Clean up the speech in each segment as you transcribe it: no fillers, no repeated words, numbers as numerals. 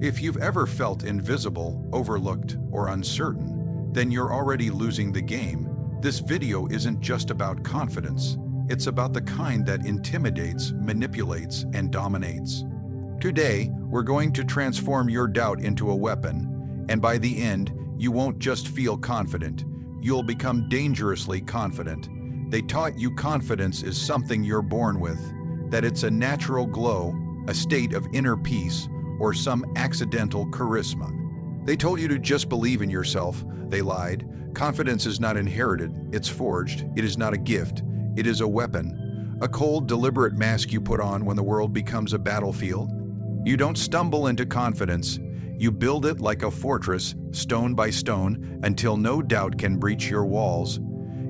If you've ever felt invisible, overlooked, or uncertain, then you're already losing the game. This video isn't just about confidence. It's about the kind that intimidates, manipulates, and dominates. Today, we're going to transform your doubt into a weapon, and by the end, you won't just feel confident. You'll become dangerously confident. They taught you confidence is something you're born with, that it's a natural glow, a state of inner peace, or some accidental charisma. They told you to just believe in yourself. They lied. Confidence is not inherited, it's forged. It is not a gift, it is a weapon. A cold, deliberate mask you put on when the world becomes a battlefield. You don't stumble into confidence. You build it like a fortress, stone by stone, until no doubt can breach your walls.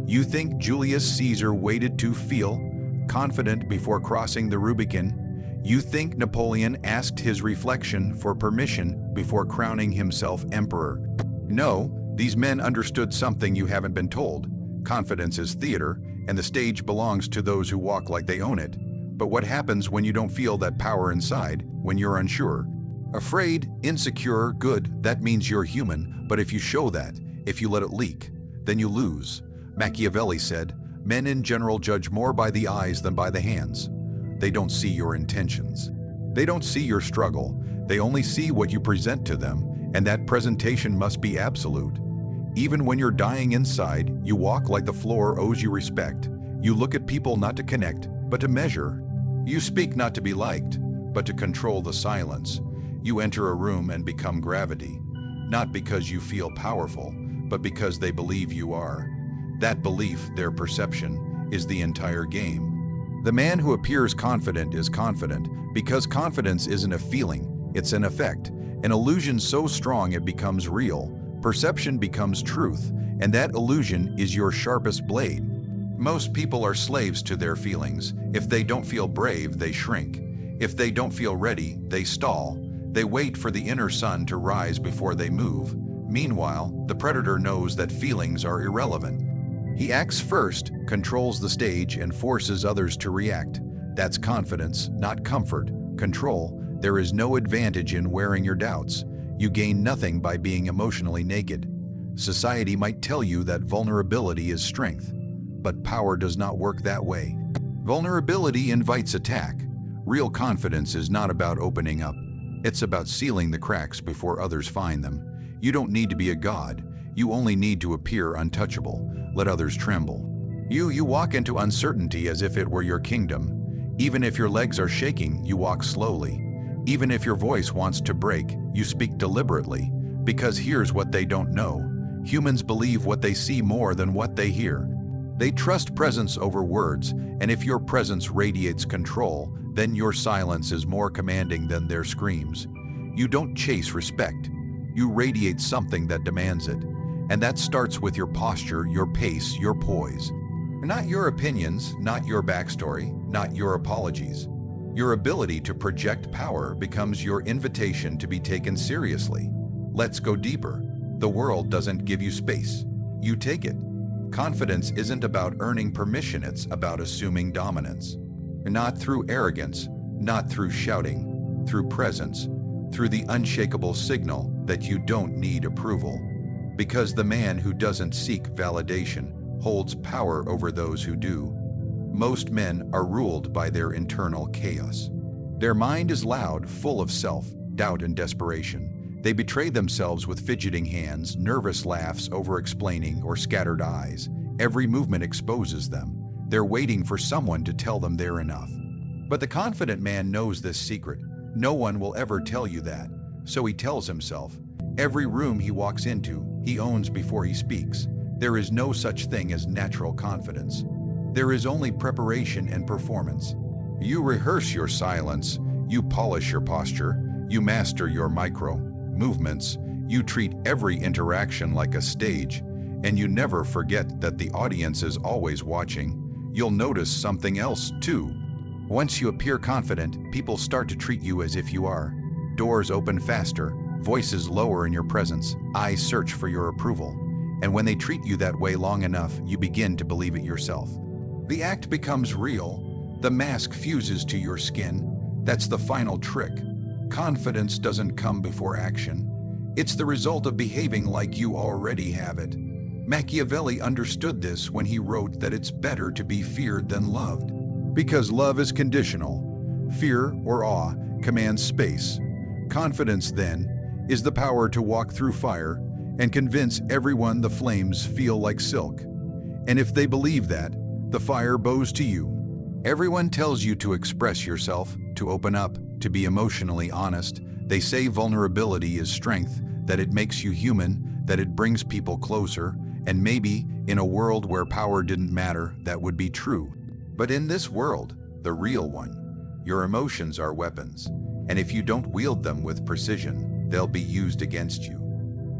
You think Julius Caesar waited to feel confident before crossing the Rubicon. You think Napoleon asked his reflection for permission before crowning himself emperor. No, these men understood something you haven't been told. Confidence is theater, and the stage belongs to those who walk like they own it. But what happens when you don't feel that power inside, when you're unsure? Afraid, insecure, good, that means you're human, but if you show that, if you let it leak, then you lose. Machiavelli said, "Men in general judge more by the eyes than by the hands." They don't see your intentions. They don't see your struggle. They only see what you present to them, and that presentation must be absolute. Even when you're dying inside, you walk like the floor owes you respect. You look at people not to connect, but to measure. You speak not to be liked, but to control the silence. You enter a room and become gravity, not because you feel powerful, but because they believe you are. That belief, their perception, is the entire game. The man who appears confident is confident because confidence isn't a feeling, it's an effect. An illusion so strong it becomes real. Perception becomes truth, and that illusion is your sharpest blade. Most people are slaves to their feelings. If they don't feel brave, they shrink. If they don't feel ready, they stall. They wait for the inner sun to rise before they move. Meanwhile, the predator knows that feelings are irrelevant. He acts first, controls the stage, and forces others to react. That's confidence, not comfort. Control. There is no advantage in wearing your doubts. You gain nothing by being emotionally naked. Society might tell you that vulnerability is strength, but power does not work that way. Vulnerability invites attack. Real confidence is not about opening up. It's about sealing the cracks before others find them. You don't need to be a god. You only need to appear untouchable. Let others tremble. You walk into uncertainty as if it were your kingdom. Even if your legs are shaking, you walk slowly. Even if your voice wants to break, you speak deliberately. Because here's what they don't know. Humans believe what they see more than what they hear. They trust presence over words, and if your presence radiates control, then your silence is more commanding than their screams. You don't chase respect. You radiate something that demands it. And that starts with your posture, your pace, your poise. Not your opinions, not your backstory, not your apologies. Your ability to project power becomes your invitation to be taken seriously. Let's go deeper. The world doesn't give you space. You take it. Confidence isn't about earning permission, it's about assuming dominance. Not through arrogance, not through shouting, through presence, through the unshakable signal that you don't need approval. Because the man who doesn't seek validation holds power over those who do. Most men are ruled by their internal chaos. Their mind is loud, full of self, doubt, and desperation. They betray themselves with fidgeting hands, nervous laughs, over-explaining, or scattered eyes. Every movement exposes them. They're waiting for someone to tell them they're enough. But the confident man knows this secret. No one will ever tell you that. So he tells himself. Every room he walks into, he owns before he speaks. There is no such thing as natural confidence. There is only preparation and performance. You rehearse your silence, you polish your posture, you master your micro movements, you treat every interaction like a stage, and you never forget that the audience is always watching. You'll notice something else too. Once you appear confident, people start to treat you as if you are. Doors open faster, voices lower in your presence, eyes search for your approval. And when they treat you that way long enough, you begin to believe it yourself. The act becomes real. The mask fuses to your skin. That's the final trick. Confidence doesn't come before action. It's the result of behaving like you already have it. Machiavelli understood this when he wrote that it's better to be feared than loved. Because love is conditional. Fear or awe commands space. Confidence, then, is the power to walk through fire and convince everyone the flames feel like silk. And if they believe that, the fire bows to you. Everyone tells you to express yourself, to open up, to be emotionally honest. They say vulnerability is strength, that it makes you human, that it brings people closer, and maybe, in a world where power didn't matter, that would be true. But in this world, the real one, your emotions are weapons, and if you don't wield them with precision, they'll be used against you.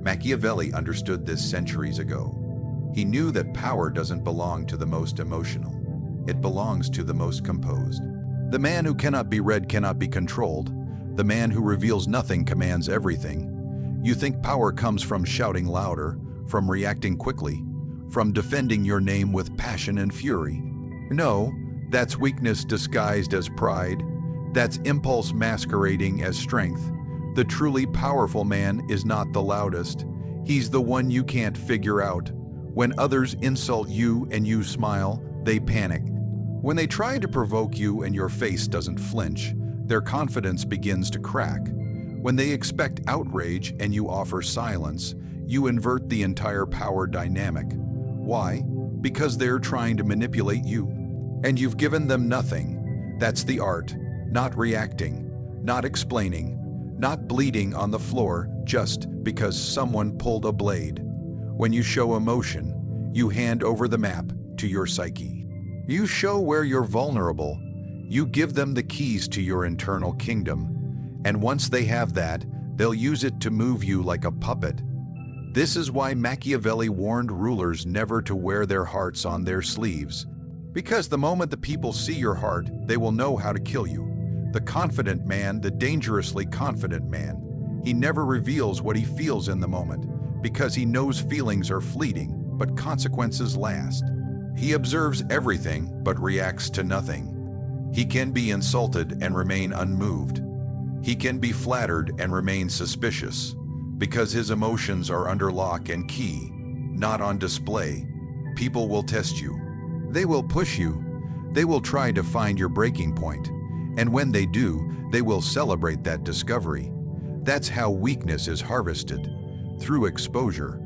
Machiavelli understood this centuries ago. He knew that power doesn't belong to the most emotional. It belongs to the most composed. The man who cannot be read cannot be controlled. The man who reveals nothing commands everything. You think power comes from shouting louder, from reacting quickly, from defending your name with passion and fury. No, that's weakness disguised as pride. That's impulse masquerading as strength. The truly powerful man is not the loudest. He's the one you can't figure out. When others insult you and you smile, they panic. When they try to provoke you and your face doesn't flinch, their confidence begins to crack. When they expect outrage and you offer silence, you invert the entire power dynamic. Why? Because they're trying to manipulate you. And you've given them nothing. That's the art. Not reacting, not explaining, not bleeding on the floor just because someone pulled a blade. When you show emotion, you hand over the map to your psyche. You show where you're vulnerable. You give them the keys to your internal kingdom. And once they have that, they'll use it to move you like a puppet. This is why Machiavelli warned rulers never to wear their hearts on their sleeves. Because the moment the people see your heart, they will know how to kill you. The confident man, the dangerously confident man, he never reveals what he feels in the moment, because he knows feelings are fleeting, but consequences last. He observes everything, but reacts to nothing. He can be insulted and remain unmoved. He can be flattered and remain suspicious, because his emotions are under lock and key, not on display. People will test you. They will push you. They will try to find your breaking point. And when they do, they will celebrate that discovery. That's how weakness is harvested, through exposure.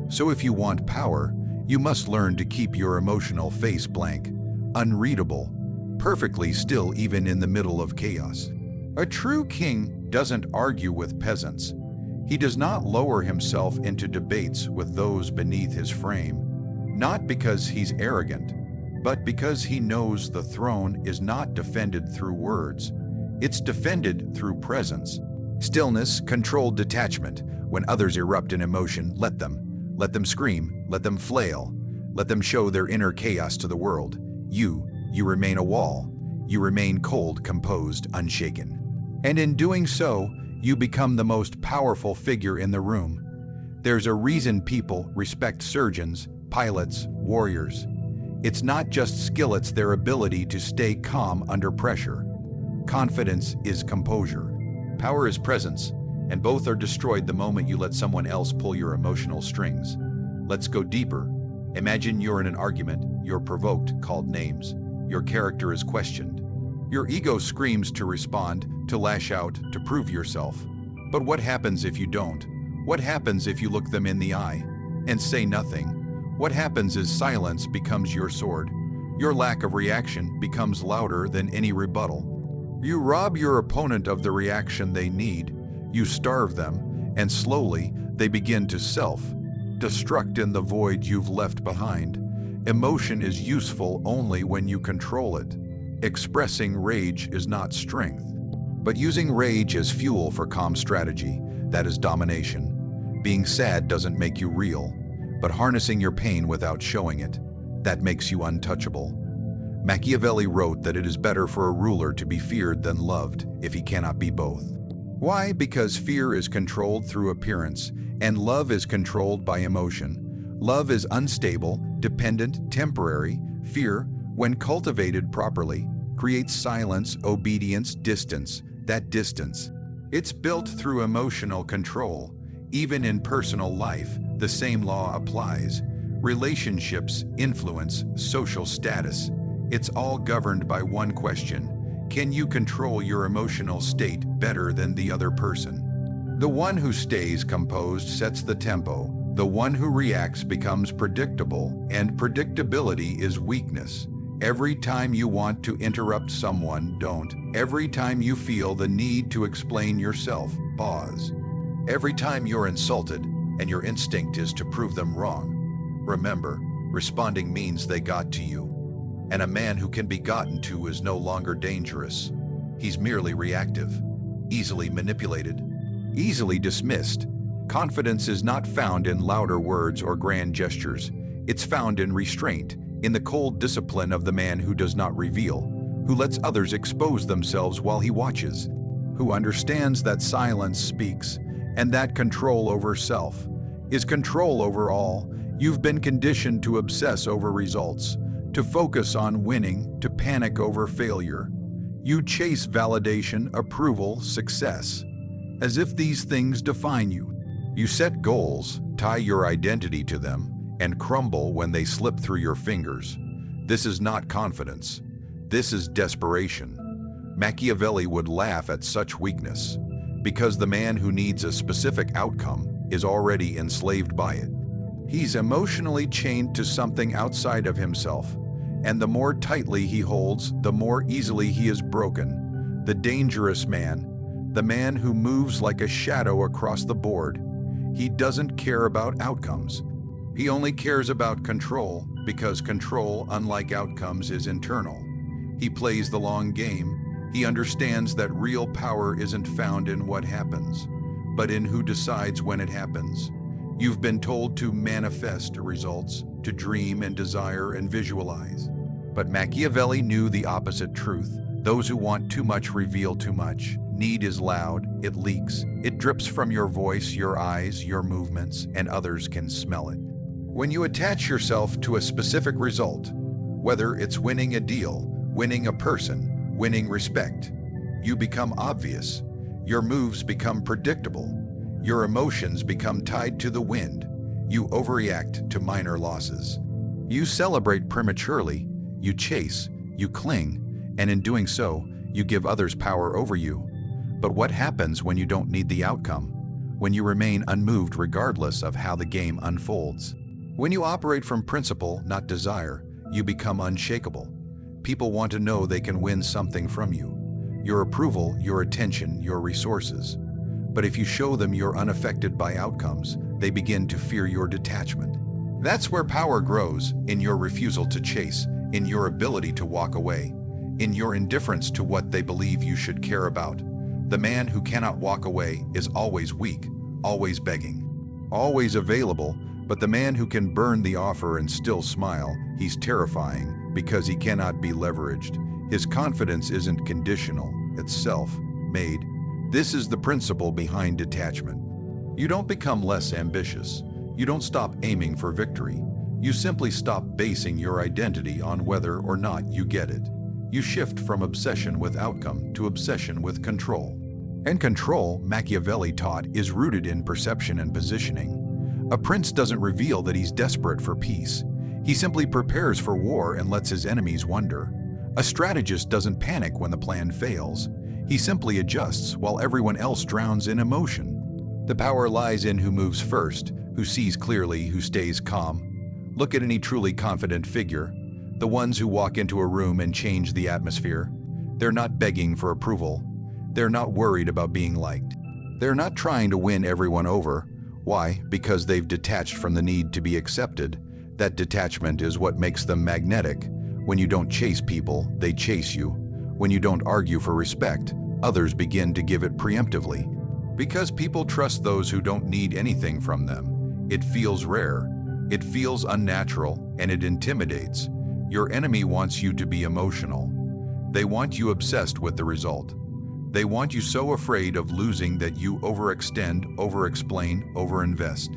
So if you want power, you must learn to keep your emotional face blank, unreadable, perfectly still even in the middle of chaos. A true king doesn't argue with peasants. He does not lower himself into debates with those beneath his frame, not because he's arrogant, but because he knows the throne is not defended through words. It's defended through presence. Stillness, controlled detachment. When others erupt in emotion, let them scream, let them flail, let them show their inner chaos to the world. You remain a wall. You remain cold, composed, unshaken. And in doing so, you become the most powerful figure in the room. There's a reason people respect surgeons, pilots, warriors. It's not just skill, it's their ability to stay calm under pressure. Confidence is composure. Power is presence, and both are destroyed the moment you let someone else pull your emotional strings. Let's go deeper. Imagine you're in an argument, you're provoked, called names. Your character is questioned. Your ego screams to respond, to lash out, to prove yourself. But what happens if you don't? What happens if you look them in the eye and say nothing? What happens is silence becomes your sword. Your lack of reaction becomes louder than any rebuttal. You rob your opponent of the reaction they need. You starve them, and slowly they begin to self-destruct in the void you've left behind. Emotion is useful only when you control it. Expressing rage is not strength, but using rage as fuel for calm strategy, that is domination. Being sad doesn't make you real, but harnessing your pain without showing it, that makes you untouchable. Machiavelli wrote that it is better for a ruler to be feared than loved if he cannot be both. Why? Because fear is controlled through appearance, and love is controlled by emotion. Love is unstable, dependent, temporary. Fear, when cultivated properly, creates silence, obedience, distance. That distance It's built through emotional control. Even in personal life, the same law applies. Relationships, influence, social status. It's all governed by one question. Can you control your emotional state better than the other person? The one who stays composed sets the tempo. The one who reacts becomes predictable, and predictability is weakness. Every time you want to interrupt someone, don't. Every time you feel the need to explain yourself, pause. Every time you're insulted, and your instinct is to prove them wrong, remember, responding means they got to you. And a man who can be gotten to is no longer dangerous. He's merely reactive, easily manipulated, easily dismissed. Confidence is not found in louder words or grand gestures. It's found in restraint, in the cold discipline of the man who does not reveal, who lets others expose themselves while he watches, who understands that silence speaks, and that control over self is control over all. You've been conditioned to obsess over results, to focus on winning, to panic over failure. You chase validation, approval, success, as if these things define you. You set goals, tie your identity to them, and crumble when they slip through your fingers. This is not confidence. This is desperation. Machiavelli would laugh at such weakness, because the man who needs a specific outcome is already enslaved by it. He's emotionally chained to something outside of himself, and the more tightly he holds, the more easily he is broken. The dangerous man, the man who moves like a shadow across the board. He doesn't care about outcomes. He only cares about control, because control, unlike outcomes, is internal. He plays the long game. He understands that real power isn't found in what happens, but in who decides when it happens. You've been told to manifest results, to dream and desire and visualize. But Machiavelli knew the opposite truth. Those who want too much reveal too much. Need is loud, it leaks, it drips from your voice, your eyes, your movements, and others can smell it. When you attach yourself to a specific result, whether it's winning a deal, winning a person, winning respect, you become obvious. Your moves become predictable. Your emotions become tied to the wind. You overreact to minor losses. You celebrate prematurely, you chase, you cling, and in doing so, you give others power over you. But what happens when you don't need the outcome? When you remain unmoved regardless of how the game unfolds? When you operate from principle, not desire, you become unshakable. People want to know they can win something from you. Your approval, your attention, your resources. But if you show them you're unaffected by outcomes, they begin to fear your detachment. That's where power grows, in your refusal to chase, in your ability to walk away, in your indifference to what they believe you should care about. The man who cannot walk away is always weak, always begging, always available, but the man who can burn the offer and still smile, he's terrifying because he cannot be leveraged. His confidence isn't conditional, it's self-made. This is the principle behind detachment. You don't become less ambitious. You don't stop aiming for victory. You simply stop basing your identity on whether or not you get it. You shift from obsession with outcome to obsession with control. And control, Machiavelli taught, is rooted in perception and positioning. A prince doesn't reveal that he's desperate for peace. He simply prepares for war and lets his enemies wonder. A strategist doesn't panic when the plan fails. He simply adjusts while everyone else drowns in emotion. The power lies in who moves first, who sees clearly, who stays calm. Look at any truly confident figure. The ones who walk into a room and change the atmosphere. They're not begging for approval. They're not worried about being liked. They're not trying to win everyone over. Why? Because they've detached from the need to be accepted. That detachment is what makes them magnetic. When you don't chase people, they chase you. When you don't argue for respect, others begin to give it preemptively. Because people trust those who don't need anything from them. It feels rare, it feels unnatural, and it intimidates. Your enemy wants you to be emotional. They want you obsessed with the result. They want you so afraid of losing that you overextend, over-explain, over-invest.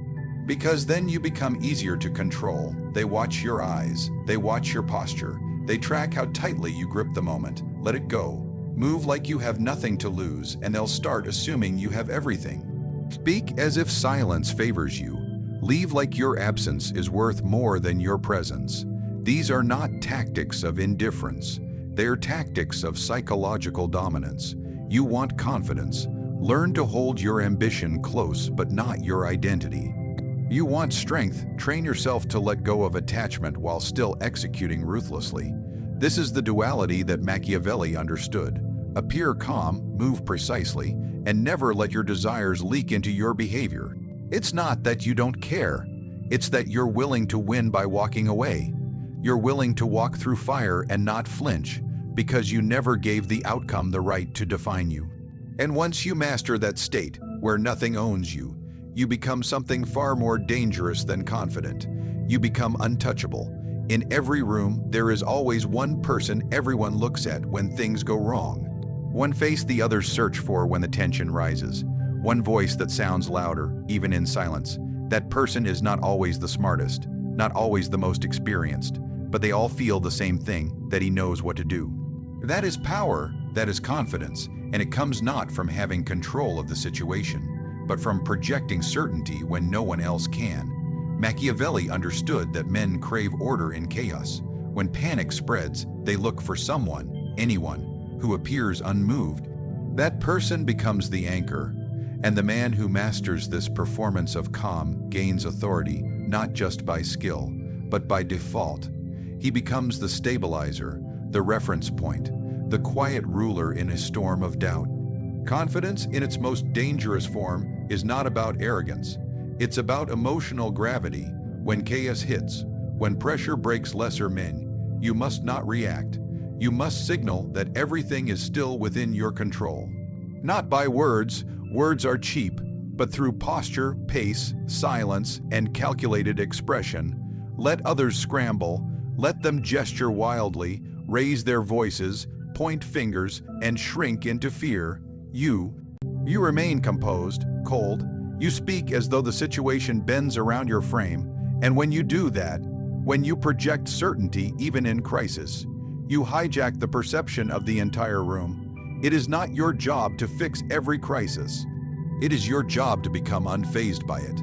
Because then you become easier to control. They watch your eyes. They watch your posture. They track how tightly you grip the moment. Let it go. Move like you have nothing to lose, and they'll start assuming you have everything. Speak as if silence favors you. Leave like your absence is worth more than your presence. These are not tactics of indifference. They are tactics of psychological dominance. You want confidence. Learn to hold your ambition close, but not your identity. You want strength. Train yourself to let go of attachment while still executing ruthlessly. This is the duality that Machiavelli understood. Appear calm, move precisely, and never let your desires leak into your behavior. It's not that you don't care. It's that you're willing to win by walking away. You're willing to walk through fire and not flinch, because you never gave the outcome the right to define you. And once you master that state, where nothing owns you, you become something far more dangerous than confident. You become untouchable. In every room, there is always one person everyone looks at when things go wrong. One face the others search for when the tension rises. One voice that sounds louder, even in silence. That person is not always the smartest, not always the most experienced, but they all feel the same thing, that he knows what to do. That is power, that is confidence, and it comes not from having control of the situation, but from projecting certainty when no one else can. Machiavelli understood that men crave order in chaos. When panic spreads, they look for someone, anyone, who appears unmoved. That person becomes the anchor, and the man who masters this performance of calm gains authority, not just by skill, but by default. He becomes the stabilizer, the reference point, the quiet ruler in a storm of doubt. Confidence, in its most dangerous form, is not about arrogance. It's about emotional gravity. When chaos hits, when pressure breaks lesser men, you must not react. You must signal that everything is still within your control. Not by words. Words are cheap, but through posture, pace, silence, and calculated expression. Let others scramble. Let them gesture wildly, raise their voices, point fingers, and shrink into fear. You remain composed, cold. You speak as though the situation bends around your frame, and when you do that, when you project certainty even in crisis, you hijack the perception of the entire room. It is not your job to fix every crisis. It is your job to become unfazed by it.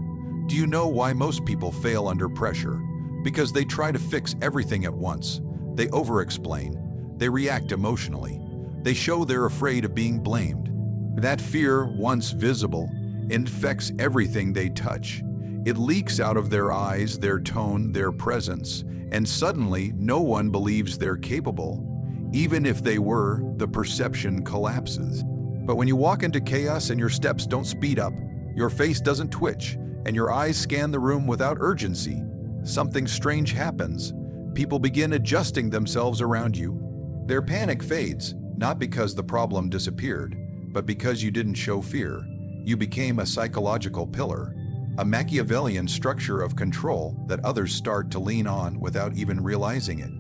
Do you know why most people fail under pressure? Because they try to fix everything at once. They over-explain. They react emotionally. They show they're afraid of being blamed. That fear, once visible, infects everything they touch. It leaks out of their eyes, their tone, their presence, and suddenly no one believes they're capable. Even if they were, the perception collapses. But when you walk into chaos and your steps don't speed up, your face doesn't twitch, and your eyes scan the room without urgency, something strange happens. People begin adjusting themselves around you. Their panic fades, not because the problem disappeared, but because you didn't show fear. You became a psychological pillar, a Machiavellian structure of control that others start to lean on without even realizing it.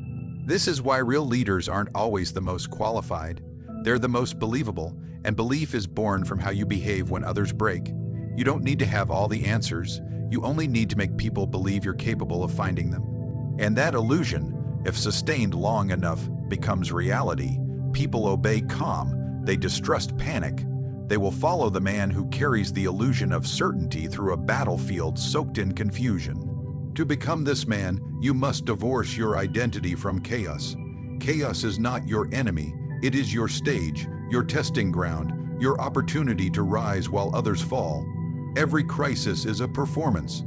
This is why real leaders aren't always the most qualified. They're the most believable, and belief is born from how you behave when others break. You don't need to have all the answers. You only need to make people believe you're capable of finding them. And that illusion, if sustained long enough, becomes reality. People obey calm. They distrust panic. They will follow the man who carries the illusion of certainty through a battlefield soaked in confusion. To become this man, you must divorce your identity from chaos. Chaos is not your enemy. It is your stage, your testing ground, your opportunity to rise while others fall. Every crisis is a performance.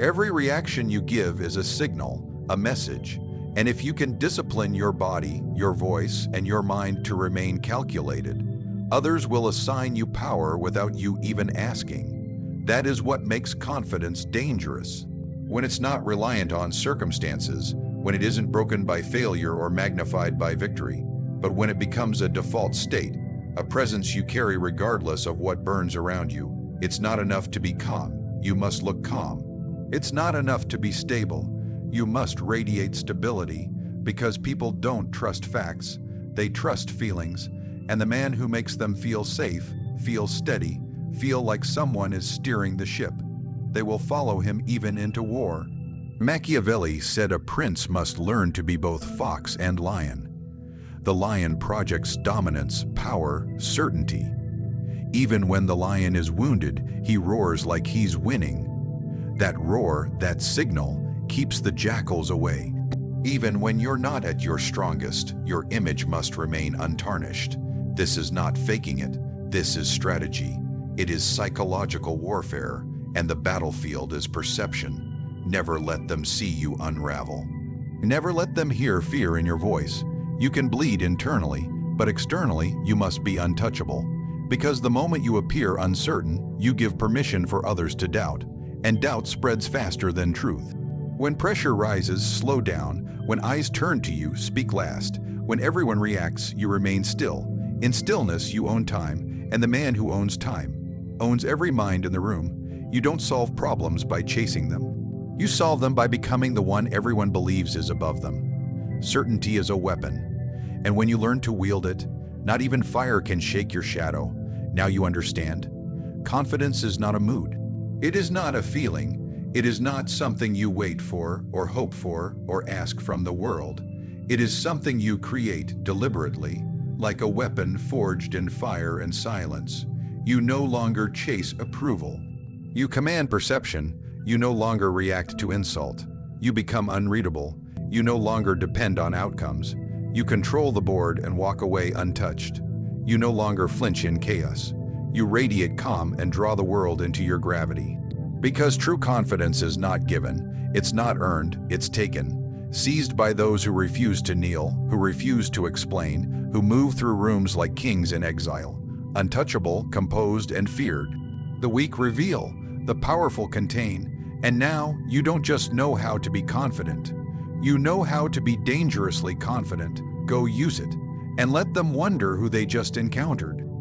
Every reaction you give is a signal, a message. And if you can discipline your body, your voice, and your mind to remain calculated, others will assign you power without you even asking. That is what makes confidence dangerous. When it's not reliant on circumstances, when it isn't broken by failure or magnified by victory, but when it becomes a default state, a presence you carry regardless of what burns around you. It's not enough to be calm. You must look calm. It's not enough to be stable. You must radiate stability, because people don't trust facts. They trust feelings, and the man who makes them feel safe, feel steady, feel like someone is steering the ship, they will follow him even into war. Machiavelli said a prince must learn to be both fox and lion. The lion projects dominance, power, certainty. Even when the lion is wounded, he roars like he's winning. That roar, that signal, keeps the jackals away. Even when you're not at your strongest, your image must remain untarnished. This is not faking it. This is strategy. It is psychological warfare, and the battlefield is perception. Never let them see you unravel. Never let them hear fear in your voice. You can bleed internally, but externally you must be untouchable. Because the moment you appear uncertain, you give permission for others to doubt, and doubt spreads faster than truth. When pressure rises, slow down. When eyes turn to you, speak last. When everyone reacts, you remain still. In stillness, you own time, and the man who owns time owns every mind in the room. You don't solve problems by chasing them. You solve them by becoming the one everyone believes is above them. Certainty is a weapon, and when you learn to wield it, not even fire can shake your shadow. Now you understand. Confidence is not a mood. It is not a feeling. It is not something you wait for, or hope for, or ask from the world. It is something you create deliberately, like a weapon forged in fire and silence. You no longer chase approval. You command perception. You no longer react to insult. You become unreadable. You no longer depend on outcomes. You control the board and walk away untouched. You no longer flinch in chaos. You radiate calm and draw the world into your gravity. Because true confidence is not given, it's not earned, it's taken. Seized by those who refuse to kneel, who refuse to explain, who move through rooms like kings in exile. Untouchable, composed, and feared. The weak reveal, the powerful contain. And now, you don't just know how to be confident. You know how to be dangerously confident. Go use it, and let them wonder who they just encountered.